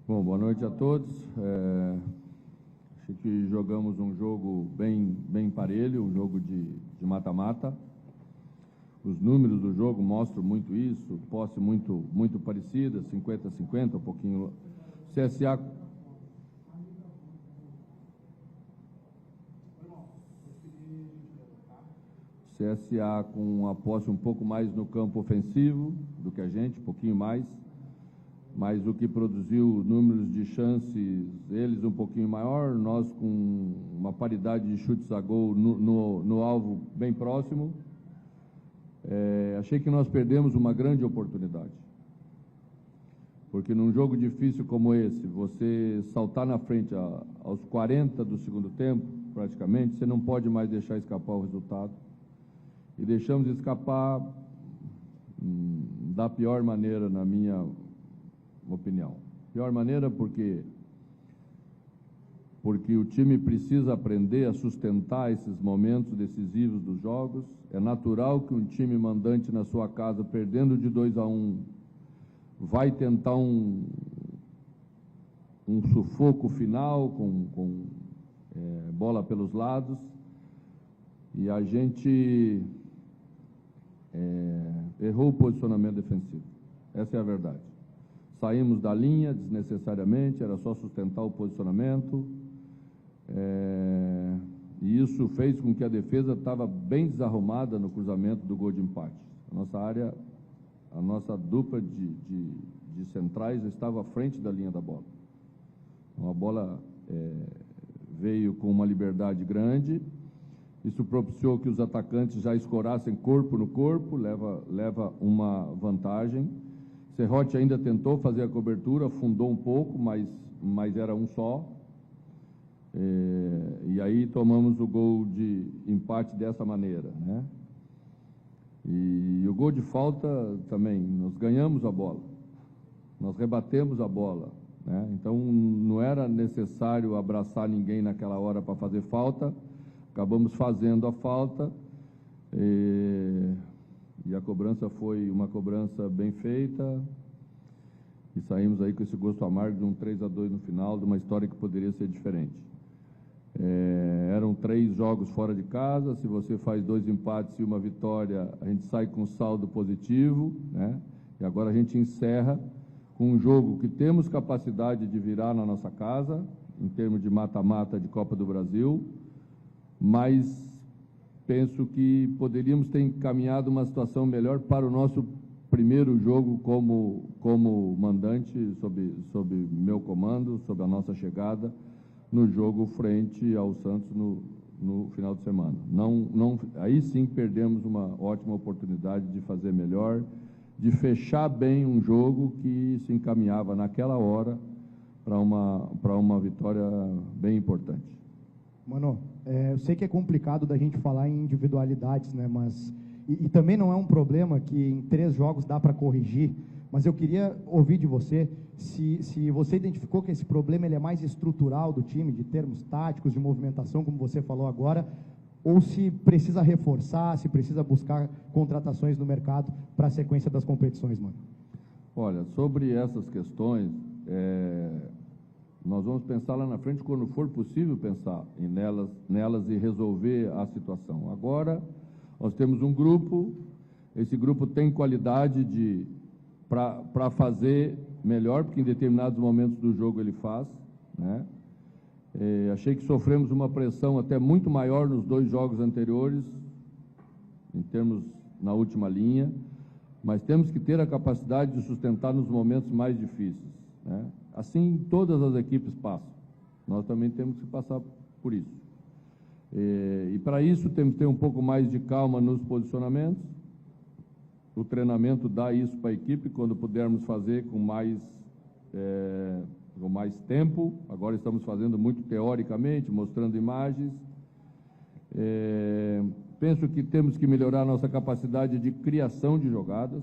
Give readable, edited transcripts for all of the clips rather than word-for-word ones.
Bom, boa noite a todos. Acho que jogamos um jogo bem parelho, um jogo de mata-mata. Os números do jogo mostram muito isso, posse muito parecida, 50-50, um pouquinho. CSA com uma posse um pouco mais no campo ofensivo do que a gente, um pouquinho mais. Mas o que produziu números de chances, eles um pouquinho maior, nós com uma paridade de chutes a gol no alvo bem próximo. Achei que nós perdemos uma grande oportunidade. Porque num jogo difícil como esse, você saltar na frente aos 40 do segundo tempo, praticamente, você não pode mais deixar escapar o resultado. E deixamos escapar da pior maneira, na minha opinião. Pior maneira porque o time precisa aprender a sustentar esses momentos decisivos dos jogos. É natural que um time mandante na sua casa, perdendo de 2-1, vai tentar um sufoco final com bola pelos lados, e a gente errou o posicionamento defensivo. Essa é a verdade. Saímos da linha desnecessariamente, era só sustentar o posicionamento, e isso fez com que a defesa estava bem desarrumada no cruzamento do gol de empate. A nossa dupla de centrais estava à frente da linha da bola. Então, a bola veio com uma liberdade grande, isso propiciou que os atacantes já escorassem corpo no corpo, leva uma vantagem. Serrote ainda tentou fazer a cobertura, afundou um pouco, mas era um só. E aí tomamos o gol de empate dessa maneira, né? E o gol de falta também, nós ganhamos a bola, nós rebatemos a bola, né? Então não era necessário abraçar ninguém naquela hora para fazer falta, acabamos fazendo a falta. E a cobrança foi uma cobrança bem feita, e saímos aí com esse gosto amargo de um 3-2 no final, de uma história que poderia ser diferente. Eram 3 jogos fora de casa, se você faz 2 empates e uma vitória, a gente sai com saldo positivo, né? E agora a gente encerra com um jogo que temos capacidade de virar na nossa casa, em termos de mata-mata de Copa do Brasil, mas penso que poderíamos ter encaminhado uma situação melhor para o nosso primeiro jogo como mandante, sob meu comando, sob a nossa chegada, no jogo frente ao Santos no final de semana. Aí sim perdemos uma ótima oportunidade de fazer melhor, de fechar bem um jogo que se encaminhava naquela hora para uma vitória bem importante. Mano, eu sei que é complicado da gente falar em individualidades, né? Mas e também não é um problema que em 3 jogos dá para corrigir, mas eu queria ouvir de você se você identificou que esse problema ele é mais estrutural do time, de termos táticos, de movimentação, como você falou agora, ou se precisa reforçar, se precisa buscar contratações no mercado para a sequência das competições, mano. Olha, sobre essas questões, nós vamos pensar lá na frente quando for possível pensar nelas e resolver a situação. Agora, nós temos um grupo, esse grupo tem qualidade para fazer melhor, porque em determinados momentos do jogo ele faz, né? Achei que sofremos uma pressão até muito maior nos 2 jogos anteriores, em termos na última linha, mas temos que ter a capacidade de sustentar nos momentos mais difíceis, né? Assim todas as equipes passam, nós também temos que passar por isso. E para isso temos que ter um pouco mais de calma nos posicionamentos. O treinamento dá isso para a equipe, quando pudermos fazer com mais tempo. Agora estamos fazendo muito teoricamente, mostrando imagens. Penso que temos que melhorar a nossa capacidade de criação de jogadas.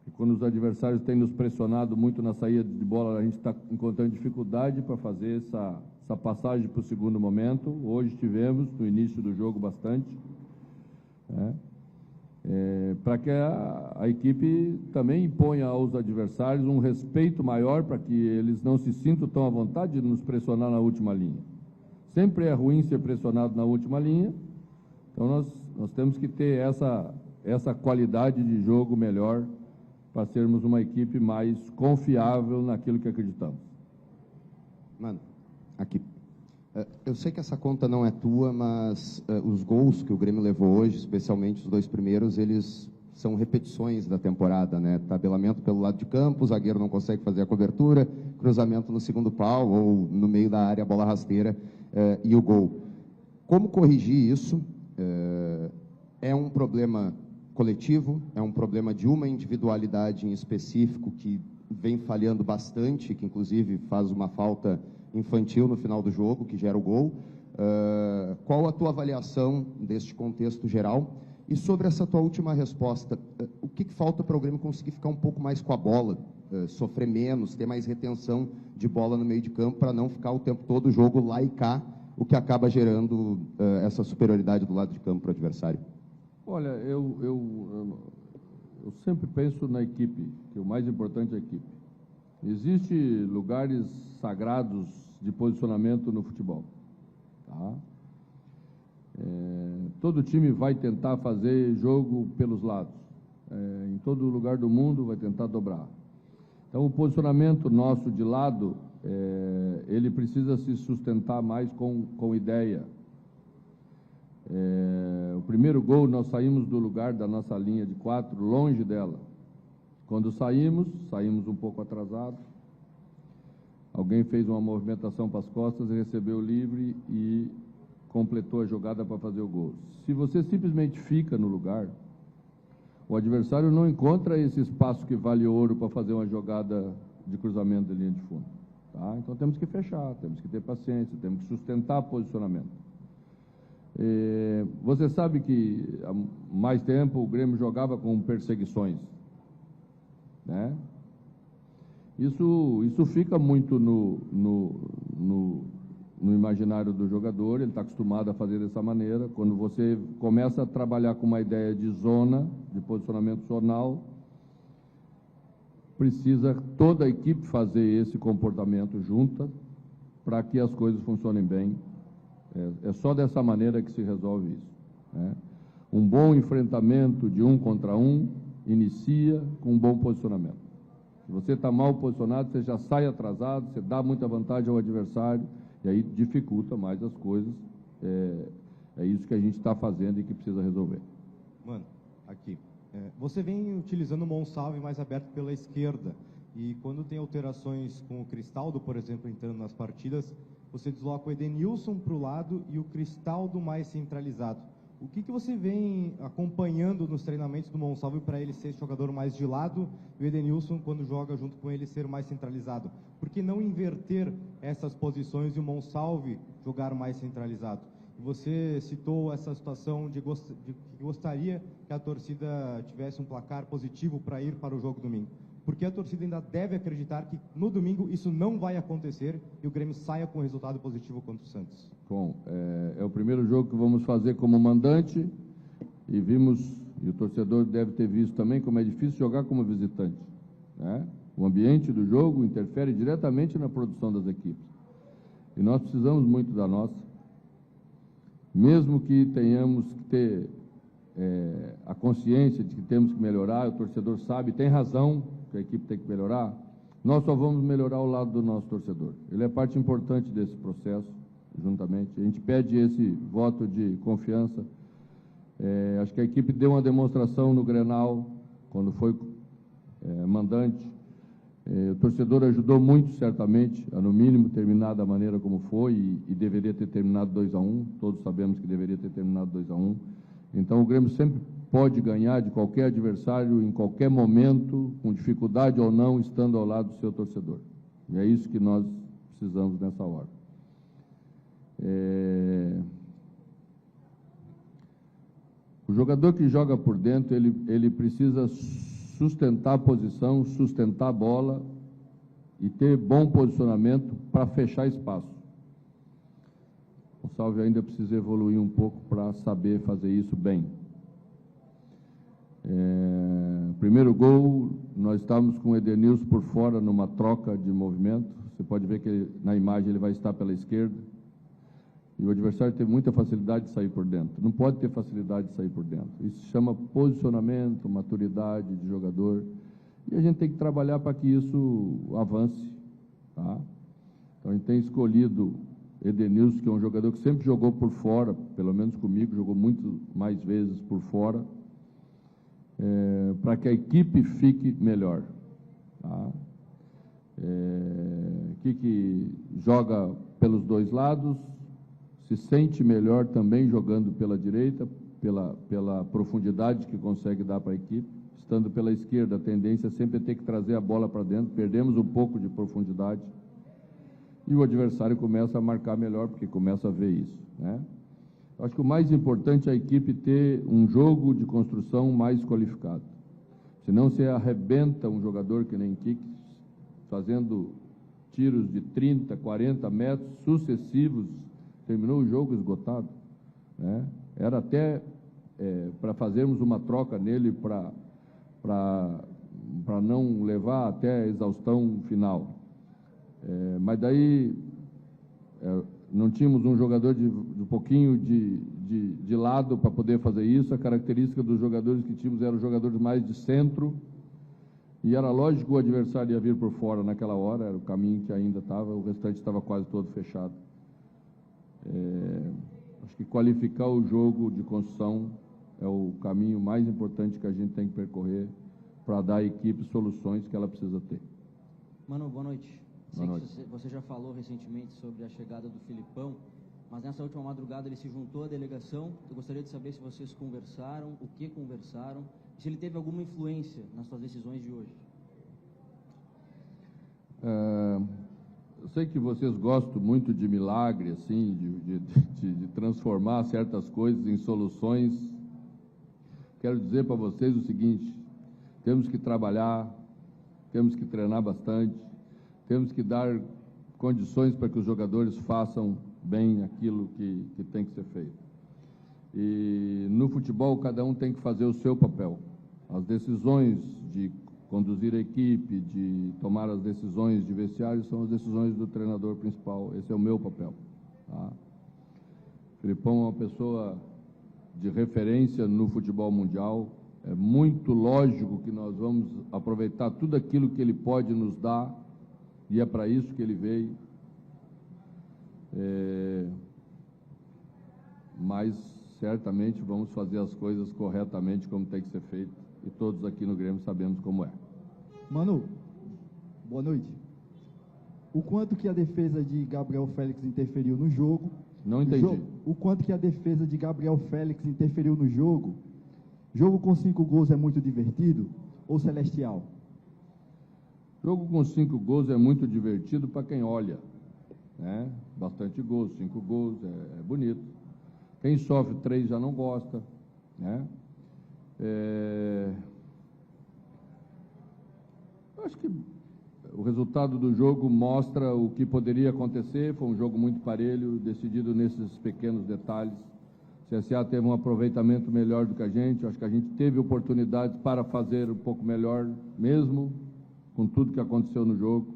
E quando os adversários têm nos pressionado muito na saída de bola, a gente está encontrando dificuldade para fazer essa passagem para o segundo momento. Hoje tivemos, no início do jogo, bastante, né? para que a equipe também imponha aos adversários um respeito maior, para que eles não se sintam tão à vontade de nos pressionar na última linha. Sempre é ruim ser pressionado na última linha, então nós temos que ter essa qualidade de jogo melhor para sermos uma equipe mais confiável naquilo que acreditamos. Mano, aqui. Eu sei que essa conta não é tua, mas os gols que o Grêmio levou hoje, especialmente os 2 primeiros, eles são repetições da temporada, né? Tabelamento pelo lado de campo, o zagueiro não consegue fazer a cobertura, cruzamento no segundo pau ou no meio da área, a bola rasteira e o gol. Como corrigir isso? É um problema coletivo? É um problema de uma individualidade em específico que vem falhando bastante, que inclusive faz uma falta infantil no final do jogo, que gera o gol? Qual a tua avaliação deste contexto geral? E sobre essa tua última resposta, o que falta para o Grêmio conseguir ficar um pouco mais com a bola, sofrer menos, ter mais retenção de bola no meio de campo, para não ficar o tempo todo o jogo lá e cá, o que acaba gerando essa superioridade do lado de campo para o adversário? Olha, eu sempre penso na equipe, que o mais importante é a equipe. Existem lugares sagrados de posicionamento no futebol. Tá? Todo time vai tentar fazer jogo pelos lados. Em todo lugar do mundo vai tentar dobrar. Então, o posicionamento nosso de lado, ele precisa se sustentar mais com ideia. O primeiro gol, nós saímos do lugar da nossa linha de 4, longe dela. Quando saímos um pouco atrasados. Alguém fez uma movimentação para as costas, recebeu o livre e completou a jogada para fazer o gol. Se você simplesmente fica no lugar, o adversário não encontra esse espaço que vale ouro para fazer uma jogada de cruzamento de linha de fundo. Tá? Então temos que fechar, temos que ter paciência, temos que sustentar posicionamento. Você sabe que há mais tempo o Grêmio jogava com perseguições, né? Isso fica muito no imaginário do jogador, ele está acostumado a fazer dessa maneira. Quando você começa a trabalhar com uma ideia de zona, de posicionamento zonal, precisa toda a equipe fazer esse comportamento junta para que as coisas funcionem bem. É só dessa maneira que se resolve isso, né? Um bom enfrentamento de 1 contra 1 inicia com um bom posicionamento. Se você está mal posicionado, você já sai atrasado, você dá muita vantagem ao adversário e aí dificulta mais as coisas. É isso que a gente está fazendo e que precisa resolver. Mano, aqui. Você vem utilizando o Monsalve mais aberto pela esquerda e quando tem alterações com o Cristaldo, por exemplo, entrando nas partidas, você desloca o Edenilson para o lado e o Cristaldo mais centralizado. O que você vem acompanhando nos treinamentos do Monsalve para ele ser jogador mais de lado e o Edenilson, quando joga junto com ele, ser mais centralizado? Por que não inverter essas posições e o Monsalve jogar mais centralizado? E você citou essa situação de que gostaria que a torcida tivesse um placar positivo para ir para o jogo domingo. Porque a torcida ainda deve acreditar que no domingo isso não vai acontecer e o Grêmio saia com um resultado positivo contra o Santos. Bom, é o primeiro jogo que vamos fazer como mandante e o torcedor deve ter visto também como é difícil jogar como visitante, né? O ambiente do jogo interfere diretamente na produção das equipes. E nós precisamos muito da nossa. Mesmo que tenhamos que ter a consciência de que temos que melhorar, o torcedor sabe, tem razão, que a equipe tem que melhorar, nós só vamos melhorar o lado do nosso torcedor. Ele é parte importante desse processo, juntamente. A gente pede esse voto de confiança. Acho que a equipe deu uma demonstração no Grenal, quando foi mandante. O torcedor ajudou muito, certamente, a, no mínimo, terminar da maneira como foi e deveria ter terminado 2-1. Todos sabemos que deveria ter terminado 2-1. Então, o Grêmio sempre pode ganhar de qualquer adversário, em qualquer momento, com dificuldade ou não, estando ao lado do seu torcedor. E é isso que nós precisamos nessa hora. O jogador que joga por dentro, ele precisa sustentar a posição, sustentar a bola e ter bom posicionamento para fechar espaço. O Salve ainda precisa evoluir um pouco para saber fazer isso bem. Primeiro gol, nós estávamos com o Edenilson por fora numa troca de movimento. Você pode ver que na imagem ele vai estar pela esquerda. E o adversário teve muita facilidade de sair por dentro. Não pode ter facilidade de sair por dentro. Isso se chama posicionamento, maturidade de jogador. E a gente tem que trabalhar para que isso avance. Tá? Então a gente tem escolhido Edenilson, que é um jogador que sempre jogou por fora, pelo menos comigo, jogou muito mais vezes por fora, para que a equipe fique melhor. Tá? Que joga pelos dois lados, se sente melhor também jogando pela direita, pela profundidade que consegue dar para a equipe. Estando pela esquerda, a tendência é sempre ter que trazer a bola para dentro, perdemos um pouco de profundidade, e o adversário começa a marcar melhor, porque começa a ver isso, né? Acho que o mais importante é a equipe ter um jogo de construção mais qualificado. Senão você arrebenta um jogador que nem Kik, fazendo tiros de 30, 40 metros sucessivos, terminou o jogo esgotado, né? Era até para fazermos uma troca nele para não levar até a exaustão final. Mas daí não tínhamos um jogador de um pouquinho de lado para poder fazer isso. A característica dos jogadores que tínhamos eram jogadores mais de centro, e era lógico que o adversário ia vir por fora naquela hora, era o caminho que ainda estava, o restante estava quase todo fechado. Acho que qualificar o jogo de construção é o caminho mais importante que a gente tem que percorrer para dar à equipe soluções que ela precisa ter. Mano, boa noite. Boa noite. Você já falou recentemente sobre a chegada do Filipão, mas nessa última madrugada ele se juntou à delegação. Eu gostaria de saber se vocês conversaram, o que conversaram, e se ele teve alguma influência nas suas decisões de hoje. Eu sei que vocês gostam muito de milagre, assim, de transformar certas coisas em soluções. Quero dizer para vocês o seguinte: temos que trabalhar, temos que treinar bastante, temos que dar condições para que os jogadores façam bem aquilo que tem que ser feito. E no futebol, cada um tem que fazer o seu papel. As decisões de conduzir a equipe, de tomar as decisões de vestiário, são as decisões do treinador principal. Esse é o meu papel. Tá? O Filipão é uma pessoa de referência no futebol mundial. É muito lógico que nós vamos aproveitar tudo aquilo que ele pode nos dar, e é para isso que ele veio. Mas certamente vamos fazer as coisas corretamente como tem que ser feito, e todos aqui no Grêmio sabemos como é. Manu, boa noite. O quanto que a defesa de Gabriel Félix interferiu no jogo? Não entendi. O quanto que a defesa de Gabriel Félix interferiu no jogo? Jogo com 5 gols é muito divertido ou celestial? Jogo com 5 gols é muito divertido para quem olha, né? Bastante gols, 5 gols, é bonito. Quem sofre 3 já não gosta, né? Acho que o resultado do jogo mostra o que poderia acontecer. Foi um jogo muito parelho, decidido nesses pequenos detalhes. O CSA teve um aproveitamento melhor do que a gente. Acho que a gente teve oportunidades para fazer um pouco melhor, mesmo com tudo que aconteceu no jogo.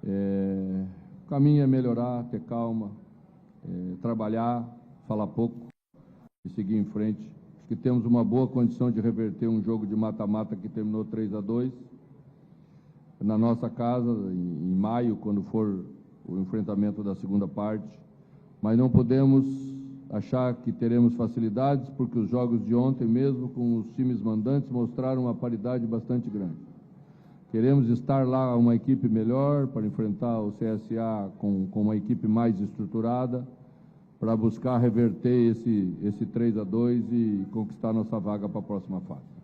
O caminho é melhorar, ter calma, trabalhar, falar pouco e seguir em frente. Acho que temos uma boa condição de reverter um jogo de mata-mata que terminou 3-2 na nossa casa, em maio, quando for o enfrentamento da segunda parte. Mas não podemos achar que teremos facilidades, porque os jogos de ontem, mesmo com os times mandantes, mostraram uma paridade bastante grande. Queremos estar lá uma equipe melhor para enfrentar o CSA com uma equipe mais estruturada, para buscar reverter esse 3-2 e conquistar nossa vaga para a próxima fase.